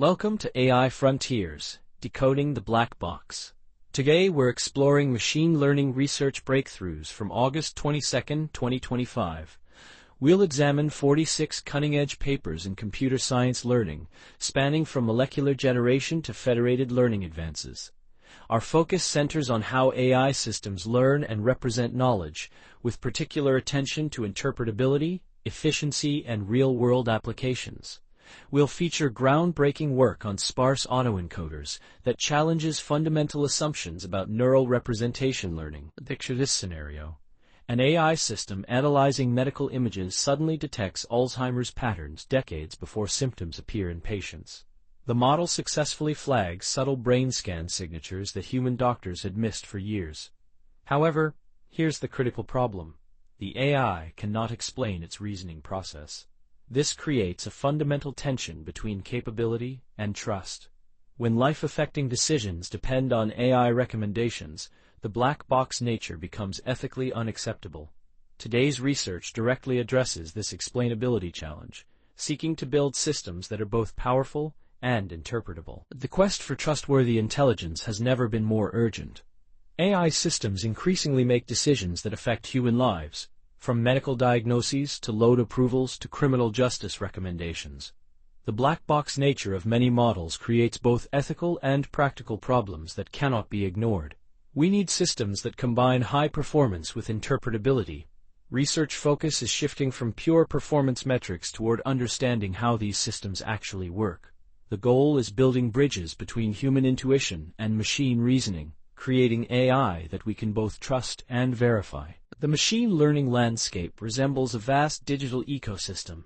Welcome to AI Frontiers, Decoding the Black Box. Today we're exploring machine learning research breakthroughs from August 22, 2025. We'll examine 46 cutting-edge papers in computer science learning, spanning from molecular generation to federated learning advances. Our focus centers on how AI systems learn and represent knowledge, with particular attention to interpretability, efficiency, and real-world applications. We'll feature groundbreaking work on sparse autoencoders that challenges fundamental assumptions about neural representation learning. Picture this scenario. An AI system analyzing medical images suddenly detects Alzheimer's patterns decades before symptoms appear in patients. The model successfully flags subtle brain scan signatures that human doctors had missed for years. However, here's the critical problem. The AI cannot explain its reasoning process. This creates a fundamental tension between capability and trust. When life-affecting decisions depend on AI recommendations, the black box nature becomes ethically unacceptable. Today's research directly addresses this explainability challenge, seeking to build systems that are both powerful and interpretable. The quest for trustworthy intelligence has never been more urgent. AI systems increasingly make decisions that affect human lives, from medical diagnoses to loan approvals to criminal justice recommendations. The black box nature of many models creates both ethical and practical problems that cannot be ignored. We need systems that combine high performance with interpretability. Research focus is shifting from pure performance metrics toward understanding how these systems actually work. The goal is building bridges between human intuition and machine reasoning, creating AI that we can both trust and verify. The machine learning landscape resembles a vast digital ecosystem.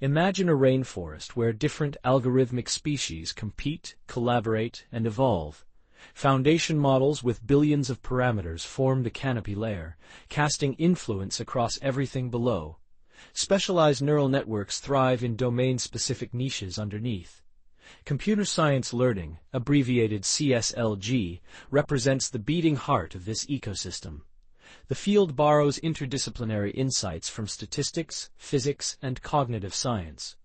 Imagine a rainforest where different algorithmic species compete, collaborate, and evolve. Foundation models with billions of parameters form the canopy layer, casting influence across everything below. Specialized neural networks thrive in domain-specific niches underneath. Computer science learning, abbreviated CSLG, represents the beating heart of this ecosystem. The field borrows interdisciplinary insights from statistics, physics, and cognitive science.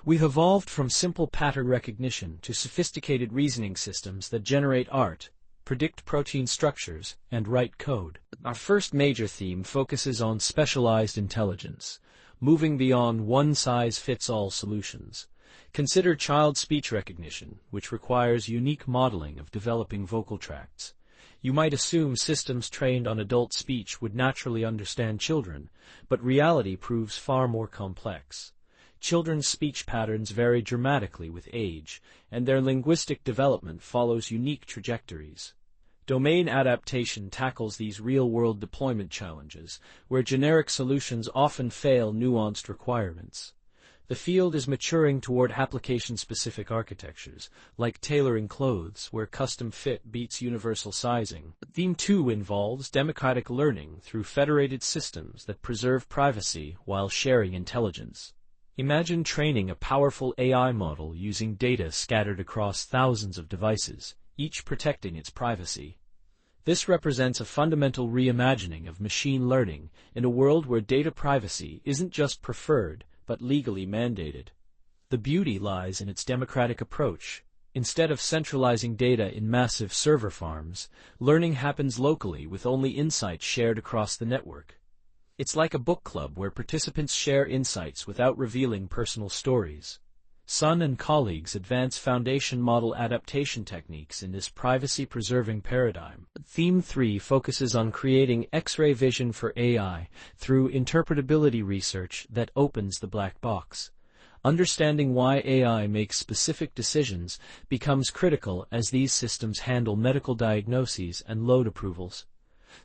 We've evolved from simple pattern recognition to sophisticated reasoning systems that generate art, predict protein structures, and write code. Our first major theme focuses on specialized intelligence, moving beyond one-size-fits-all solutions. Consider child speech recognition, which requires unique modeling of developing vocal tracts. You might assume systems trained on adult speech would naturally understand children, but reality proves far more complex. Children's speech patterns vary dramatically with age, and their linguistic development follows unique trajectories. Domain adaptation tackles these real-world deployment challenges, where generic solutions often fail nuanced requirements. The field is maturing toward application-specific architectures, like tailoring clothes, where custom fit beats universal sizing. Theme 2 involves democratic learning through federated systems that preserve privacy while sharing intelligence. Imagine training a powerful AI model using data scattered across thousands of devices, each protecting its privacy. This represents a fundamental reimagining of machine learning in a world where data privacy isn't just preferred, but legally mandated. The beauty lies in its democratic approach. Instead of centralizing data in massive server farms, learning happens locally with only insights shared across the network. It's like a book club where participants share insights without revealing personal stories. Sun and colleagues advance foundation model adaptation techniques in this privacy-preserving paradigm. Theme 3 focuses on creating X-ray vision for AI through interpretability research that opens the black box. Understanding why AI makes specific decisions becomes critical as these systems handle medical diagnoses and loan approvals.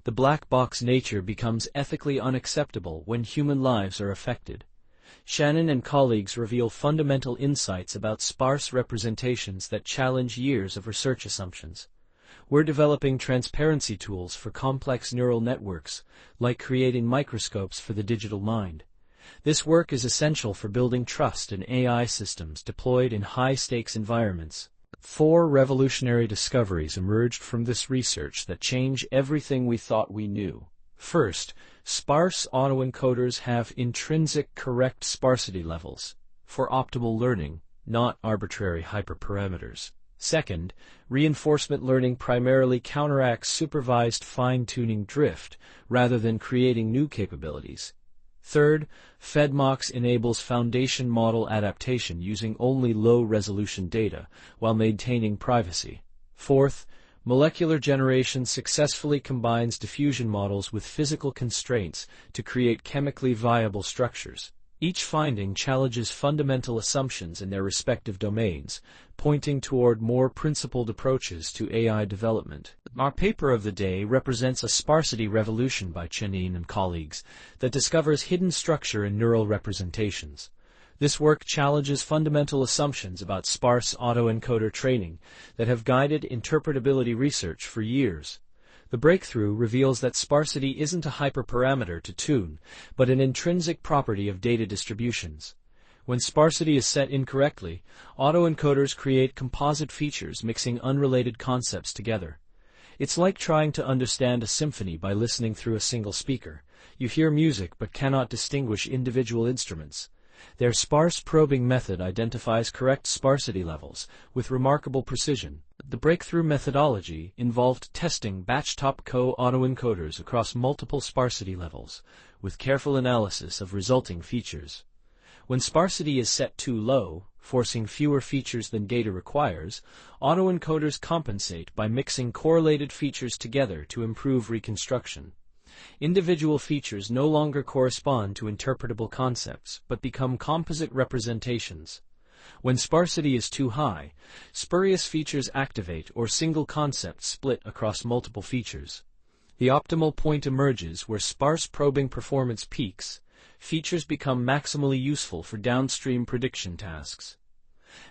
The black box nature becomes ethically unacceptable when human lives are affected. Chanin and colleagues reveal fundamental insights about sparse representations that challenge years of research assumptions. We're developing transparency tools for complex neural networks, like creating microscopes for the digital mind. This work is essential for building trust in AI systems deployed in high-stakes environments. 4 revolutionary discoveries emerged from this research that change everything we thought we knew. First, sparse autoencoders have intrinsic correct sparsity levels. For optimal learning, not arbitrary hyperparameters. Second, reinforcement learning primarily counteracts supervised fine-tuning drift rather than creating new capabilities. Third, FedMox enables foundation model adaptation using only low-resolution data while maintaining privacy. Fourth, molecular generation successfully combines diffusion models with physical constraints to create chemically viable structures. Each finding challenges fundamental assumptions in their respective domains, pointing toward more principled approaches to AI development. Our paper of the day represents a sparsity revolution by Chanin and colleagues that discovers hidden structure in neural representations. This work challenges fundamental assumptions about sparse autoencoder training that have guided interpretability research for years. The breakthrough reveals that sparsity isn't a hyperparameter to tune, but an intrinsic property of data distributions. When sparsity is set incorrectly, autoencoders create composite features mixing unrelated concepts together. It's like trying to understand a symphony by listening through a single speaker. You hear music but cannot distinguish individual instruments. Their sparse probing method identifies correct sparsity levels with remarkable precision. The breakthrough methodology involved testing batch-top co-autoencoders across multiple sparsity levels, with careful analysis of resulting features. When sparsity is set too low, forcing fewer features than data requires, autoencoders compensate by mixing correlated features together to improve reconstruction. Individual features no longer correspond to interpretable concepts, but become composite representations. When sparsity is too high, spurious features activate or single concepts split across multiple features. The optimal point emerges where sparse probing performance peaks. Features become maximally useful for downstream prediction tasks.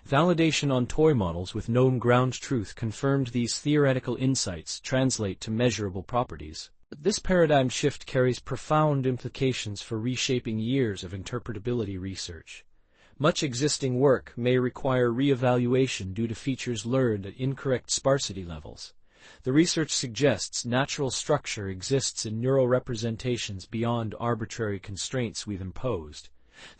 Validation on toy models with known ground truth confirmed these theoretical insights translate to measurable properties. This paradigm shift carries profound implications for reshaping years of interpretability research. Much existing work may require re-evaluation due to features learned at incorrect sparsity levels. The research suggests natural structure exists in neural representations beyond arbitrary constraints we've imposed.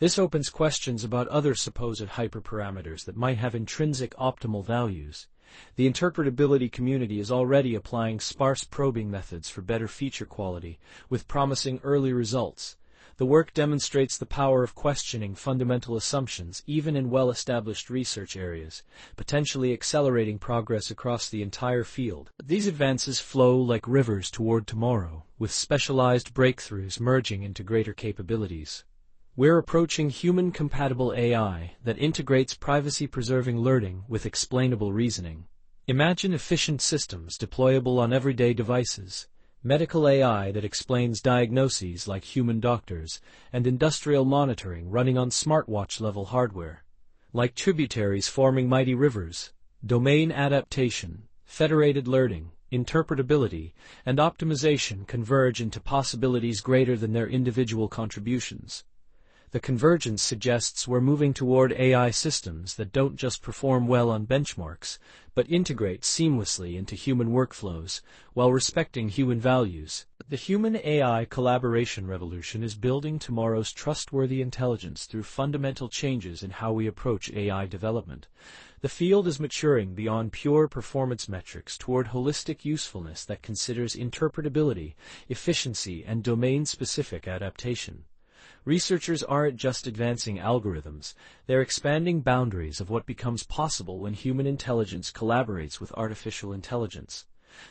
This opens questions about other supposed hyperparameters that might have intrinsic optimal values. The interpretability community is already applying sparse probing methods for better feature quality, with promising early results. The work demonstrates the power of questioning fundamental assumptions even in well-established research areas, potentially accelerating progress across the entire field. These advances flow like rivers toward tomorrow, with specialized breakthroughs merging into greater capabilities. We're approaching human-compatible AI that integrates privacy-preserving learning with explainable reasoning. Imagine efficient systems deployable on everyday devices, medical AI that explains diagnoses like human doctors, and industrial monitoring running on smartwatch-level hardware. Like tributaries forming mighty rivers, domain adaptation, federated learning, interpretability, and optimization converge into possibilities greater than their individual contributions. The convergence suggests we're moving toward AI systems that don't just perform well on benchmarks, but integrate seamlessly into human workflows, while respecting human values. The human-AI collaboration revolution is building tomorrow's trustworthy intelligence through fundamental changes in how we approach AI development. The field is maturing beyond pure performance metrics toward holistic usefulness that considers interpretability, efficiency, and domain-specific adaptation. Researchers aren't just advancing algorithms, they're expanding boundaries of what becomes possible when human intelligence collaborates with artificial intelligence.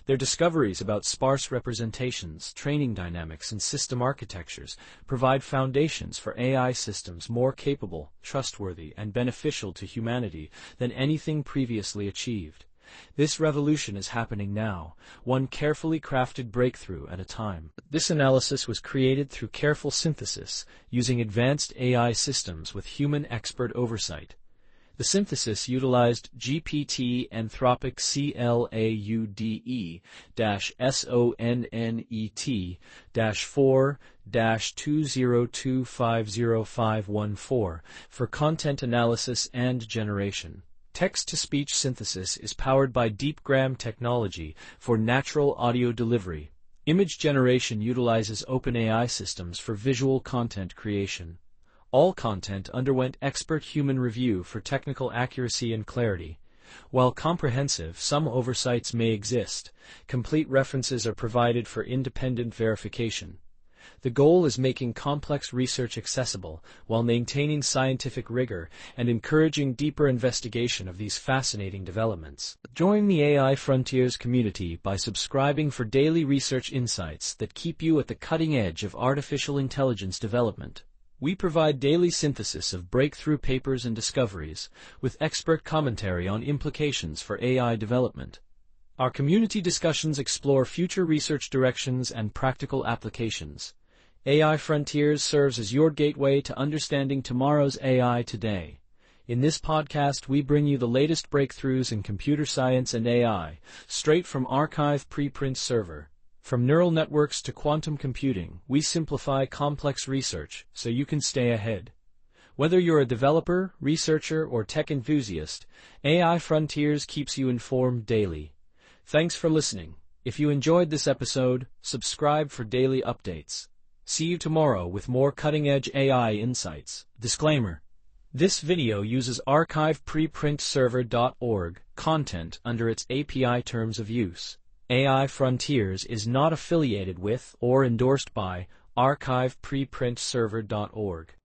Their discoveries about sparse representations, training dynamics, and system architectures provide foundations for AI systems more capable, trustworthy, and beneficial to humanity than anything previously achieved. This revolution is happening now, one carefully crafted breakthrough at a time. This analysis was created through careful synthesis, using advanced AI systems with human expert oversight. The synthesis utilized GPT Anthropic CLAUDE-SONNET-4-2025051 for content analysis and generation. Text-to-speech synthesis is powered by DeepGram technology for natural audio delivery. Image generation utilizes OpenAI systems for visual content creation. All content underwent expert human review for technical accuracy and clarity. While comprehensive, some oversights may exist. Complete references are provided for independent verification. The goal is making complex research accessible while maintaining scientific rigor and encouraging deeper investigation of these fascinating developments. Join the AI Frontiers community by subscribing for daily research insights that keep you at the cutting edge of artificial intelligence development. We provide daily synthesis of breakthrough papers and discoveries, with expert commentary on implications for AI development. Our community discussions explore future research directions and practical applications. AI Frontiers serves as your gateway to understanding tomorrow's AI today. In this podcast, we bring you the latest breakthroughs in computer science and AI, straight from arXiv preprint server. From neural networks to quantum computing, we simplify complex research so you can stay ahead. Whether you're a developer, researcher, or tech enthusiast, AI Frontiers keeps you informed daily. Thanks for listening. If you enjoyed this episode, subscribe for daily updates. See you tomorrow with more cutting-edge AI insights. Disclaimer: this video uses arXiv-preprint-server.org content under its API terms of use. AI Frontiers is not affiliated with or endorsed by arXiv-preprint-server.org.